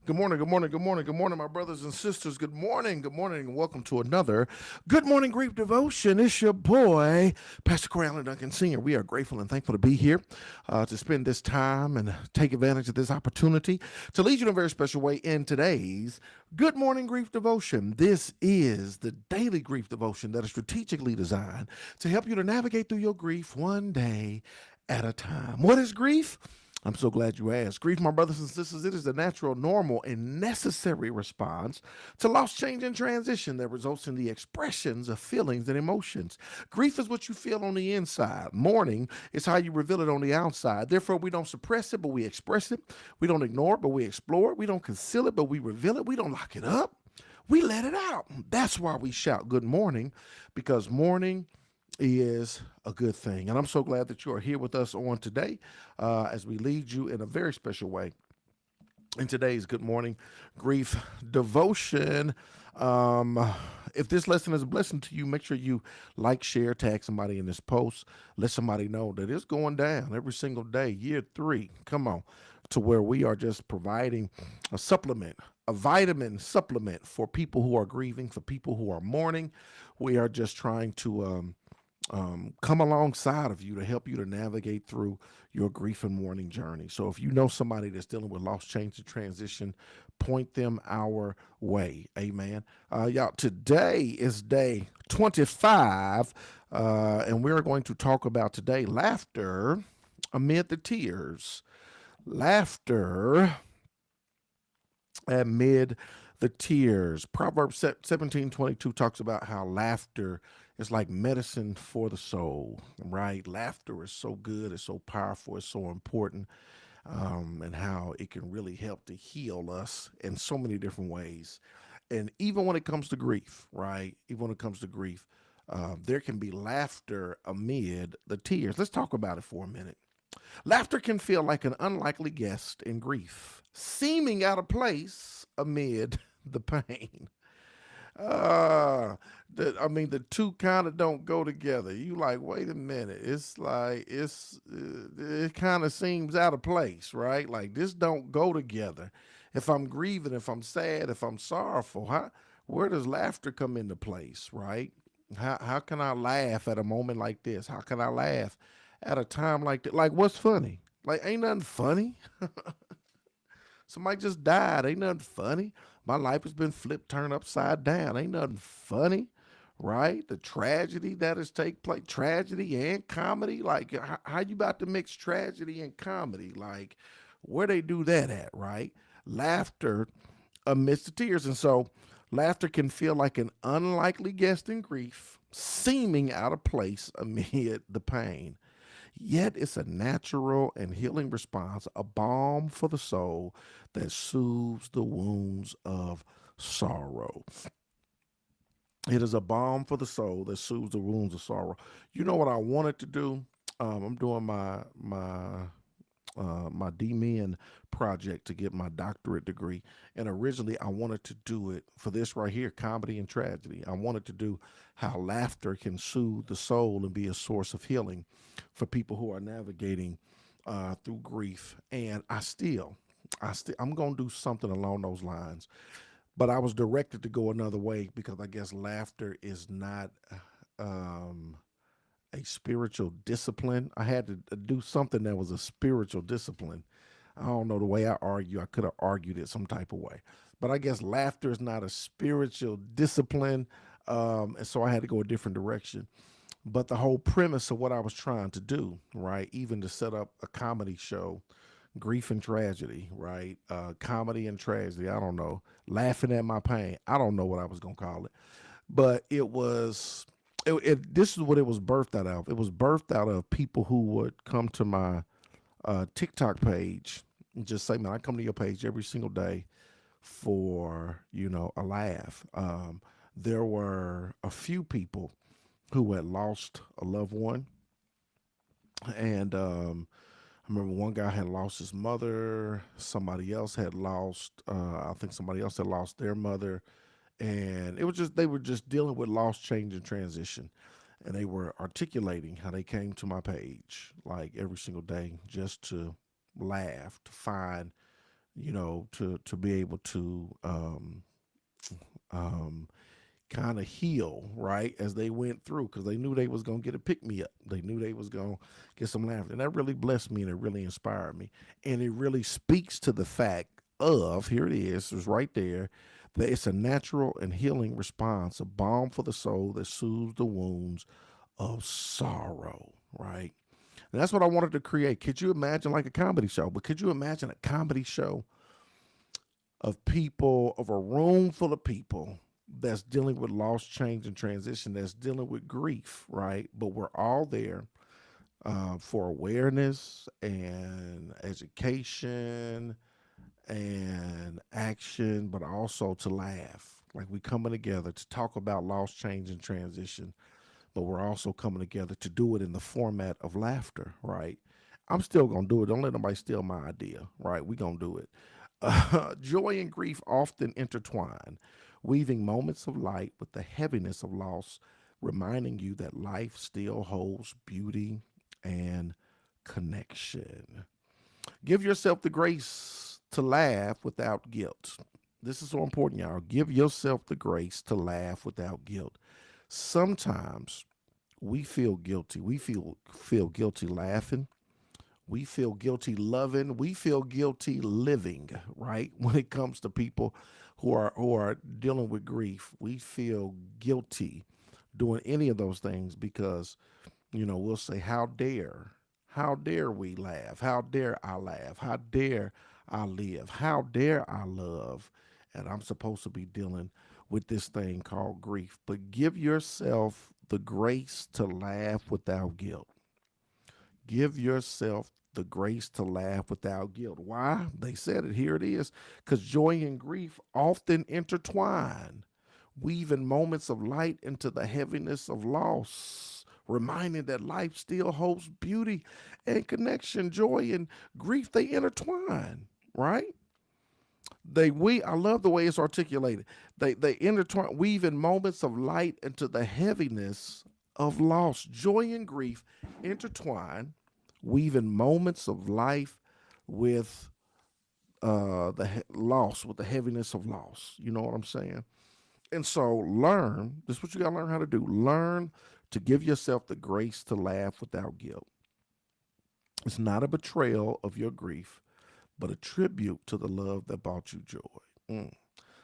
Good morning, good morning, good morning, good morning, my brothers and sisters. Good morning, and welcome to another Good Morning Grief Devotion. It's your boy, Pastor Corey Allen Duncan Sr. We are grateful and thankful to be here to spend this time and take advantage of this opportunity to lead you in a very special way in today's Good Morning Grief Devotion. This is the daily grief devotion that is strategically designed to help you to navigate through your grief one day at a time. What is grief? I'm so glad you asked. Grief, my brothers and sisters, it is the natural, normal, and necessary response to loss, change, and transition that results in the expressions of feelings and emotions. Grief is what you feel on the inside. Mourning is how you reveal it on the outside. Therefore, we don't suppress it, but we express it. We don't ignore it, but we explore it. We don't conceal it, but we reveal it. We don't lock it up. We let it out. That's why we shout good morning, because mourning is a good thing. And I'm so glad that you are here with us on today as we lead you in a very special way in today's Good Morning Grief Devotion. Um, if this lesson is a blessing to you, make sure you like, share, tag somebody in this post. Let somebody know that it's going down every single day, year three. Come on, to where we are just providing a supplement, a vitamin supplement for people who are grieving, for people who are mourning. We are just trying to come alongside of you to help you to navigate through your grief and mourning journey. So if you know somebody that's dealing with loss, change, and transition, point them our way. Amen. Y'all, today is day 25, and we're going to talk about today laughter amid the tears. Laughter amid the tears. Proverbs 17:22 talks about how laughter is like medicine for the soul, right? Laughter is so good, it's so powerful, it's so important, and how it can really help to heal us in so many different ways. And even when it comes to grief, right? Even when it comes to grief, there can be laughter amid the tears. Let's talk about it for a minute. Laughter can feel like an unlikely guest in grief, seeming out of place amid the pain. Uh, the two kind of don't go together. You like, wait a minute. It's like it kind of seems out of place, right? Like this don't go together. If I'm grieving, if I'm sad, if I'm sorrowful, where does laughter come into place, right? How can I laugh at a moment like this? How can I laugh at a time like that? Like, what's funny? Like, ain't nothing funny. Somebody just died. Ain't nothing funny. My life has been flipped, turned upside down. Ain't nothing funny, right? The tragedy that has take place, tragedy and comedy. Like, how you about to mix tragedy and comedy? Like, where they do that at, right? Laughter amidst the tears. And so, laughter can feel like an unlikely guest in grief, seeming out of place amid the pain. Yet it's a natural and healing response, a balm for the soul that soothes the wounds of sorrow. It is a balm for the soul that soothes the wounds of sorrow. You know what I wanted to do? I'm doing my DMin project to get my doctorate degree. And originally, I wanted to do it for this right here, comedy and tragedy. I wanted to do how laughter can soothe the soul and be a source of healing for people who are navigating through grief. And I'm gonna do something along those lines. But I was directed to go another way because I guess laughter is not. Um, a spiritual discipline. I had to do something that was a spiritual discipline. I don't know the way I argue. I could have argued it some type of way. But I guess laughter is not a spiritual discipline. And so I had to go a different direction. But the whole premise of what I was trying to do, right, even to set up a comedy show, grief and tragedy, right, comedy and tragedy, I don't know, laughing at my pain, I don't know what I was going to call it. But this is what it was birthed out of. It was birthed out of people who would come to my TikTok page and just say, "Man, I come to your page every single day for a laugh." There were a few people who had lost a loved one, and I remember one guy had lost his mother. Somebody else had lost. I think somebody else had lost their mother, and it was just they were just dealing with loss, change, and transition, and they were articulating how they came to my page like every single day just to laugh, to find to be able to um, kind of heal, right, as they went through, because they knew they was gonna get a pick me up. They knew they was gonna get some laughter, and that really blessed me and it really inspired me, and it really speaks to the fact of, here it is, it's right there, that it's a natural and healing response, a balm for the soul that soothes the wounds of sorrow, right? And that's what I wanted to create. Could you imagine, like a comedy show? But could you imagine a comedy show of people, of a room full of people that's dealing with loss, change, and transition, that's dealing with grief, right? But we're all there for awareness and education and action, but also to laugh. Like, we coming together to talk about loss, change, and transition, but we're also coming together to do it in the format of laughter, right? I'm still gonna do it. Don't let nobody steal my idea, right? We gonna do it. Joy and grief often intertwine, weaving moments of light with the heaviness of loss, reminding you that life still holds beauty and connection. Give yourself the grace to laugh without guilt. This is so important, y'all. Give yourself the grace to laugh without guilt. Sometimes we feel guilty. We feel guilty laughing. We feel guilty loving. We feel guilty living, right? When it comes to people who are dealing with grief, we feel guilty doing any of those things because, we'll say, how dare we laugh? How dare I laugh? How dare I live? How dare I love? And I'm supposed to be dealing with this thing called grief. But give yourself the grace to laugh without guilt. Give yourself the grace to laugh without guilt. Why? They said it. Here it is. Because joy and grief often intertwine, weaving moments of light into the heaviness of loss, reminding that life still holds beauty and connection. Joy and grief, they intertwine, right? I love the way it's articulated. They intertwine, weaving moments of light into the heaviness of loss. Joy and grief intertwine, weaving moments of life with loss, with the heaviness of loss. You know what I'm saying? And so learn, this is what you got to learn how to do. Learn to give yourself the grace to laugh without guilt. It's not a betrayal of your grief, but a tribute to the love that brought you joy. Mm.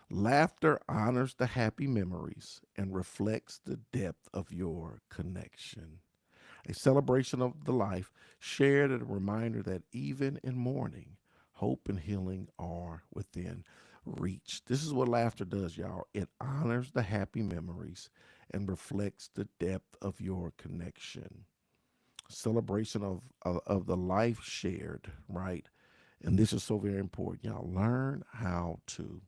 Laughter honors the happy memories and reflects the depth of your connection. A celebration of the life shared and a reminder that even in mourning, hope and healing are within reach. This is what laughter does, y'all. It honors the happy memories and reflects the depth of your connection. Celebration of the life shared, right? And this is so very important, y'all. Learn how to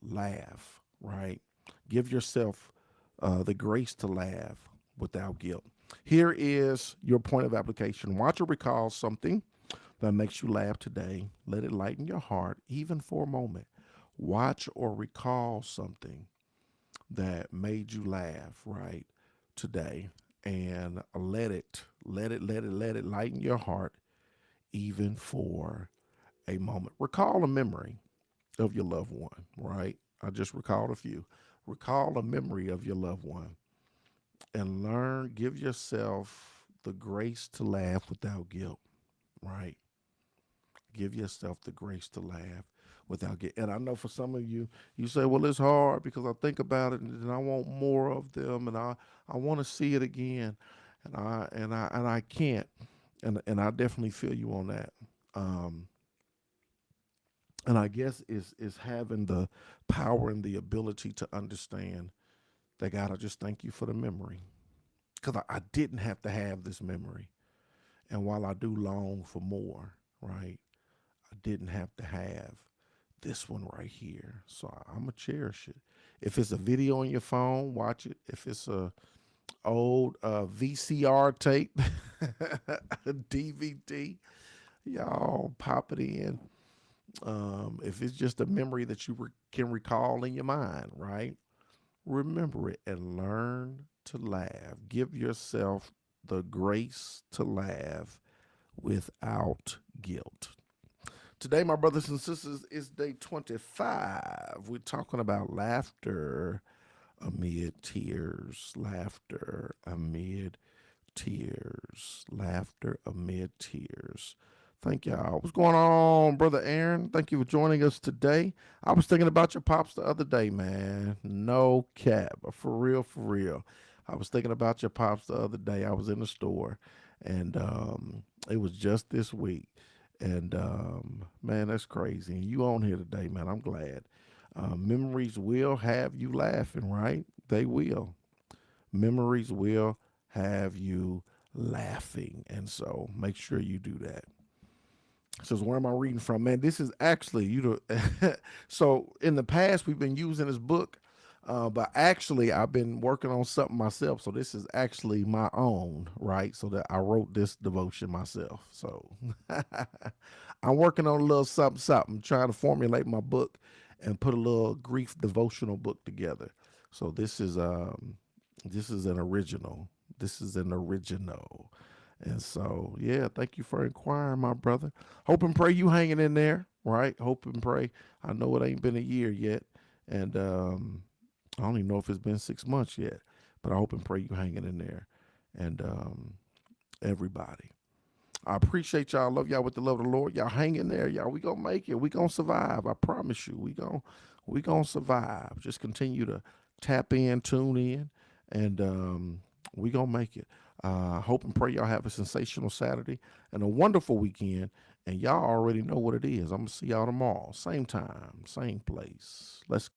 laugh, right? Give yourself the grace to laugh without guilt. Here is your point of application. Watch or recall something that makes you laugh today. Let it lighten your heart, even for a moment. Watch or recall something that made you laugh, right, today. And let it lighten your heart, even for a moment. Recall a memory of your loved one, right? I just recalled a few. Recall a memory of your loved one and give yourself the grace to laugh without guilt, right? Give yourself the grace to laugh without guilt. And I know for some of you, you say, well, it's hard because I think about it and I want more of them and I want to see it again. And I can't. And I definitely feel you on that. Um, and I guess is having the power and the ability to understand that, God, I just thank you for the memory. Because I didn't have to have this memory. And while I do long for more, right, I didn't have to have this one right here. So I'm going to cherish it. If it's a video on your phone, watch it. If it's a old VCR tape, a DVD, y'all pop it in. If it's just a memory that you can recall in your mind, right? Remember it and learn to laugh. Give yourself the grace to laugh without guilt. Today, my brothers and sisters, is day 25. We're talking about laughter amid tears, laughter amid tears, laughter amid tears. Thank y'all. What's going on, Brother Aaron? Thank you for joining us today. I was thinking about your pops the other day, man. No cap. For real, for real. I was thinking about your pops the other day. I was in the store, and it was just this week. And man, that's crazy. And you on here today, man. I'm glad. Memories will have you laughing, right? They will. Memories will have you laughing. And so make sure you do that. Says, where am I reading from? Man, this is actually, you know, so in the past, we've been using this book, but actually, I've been working on something myself. So this is actually my own, right? So that I wrote this devotion myself. So I'm working on a little something, something, trying to formulate my book and put a little grief devotional book together. So this is an original. This is an original. And so, yeah, thank you for inquiring, my brother. Hope and pray you hanging in there, right? Hope and pray. I know it ain't been a year yet, and I don't even know if it's been 6 months yet, but I hope and pray you hanging in there, and everybody. I appreciate y'all. Love y'all with the love of the Lord. Y'all hang in there, y'all. We gonna make it. We gonna survive. I promise you. We gonna survive. Just continue to tap in, tune in, and we gonna make it. Hope and pray y'all have a sensational Saturday and a wonderful weekend. And y'all already know what it is. I'm gonna see y'all tomorrow, same time, same place. Let's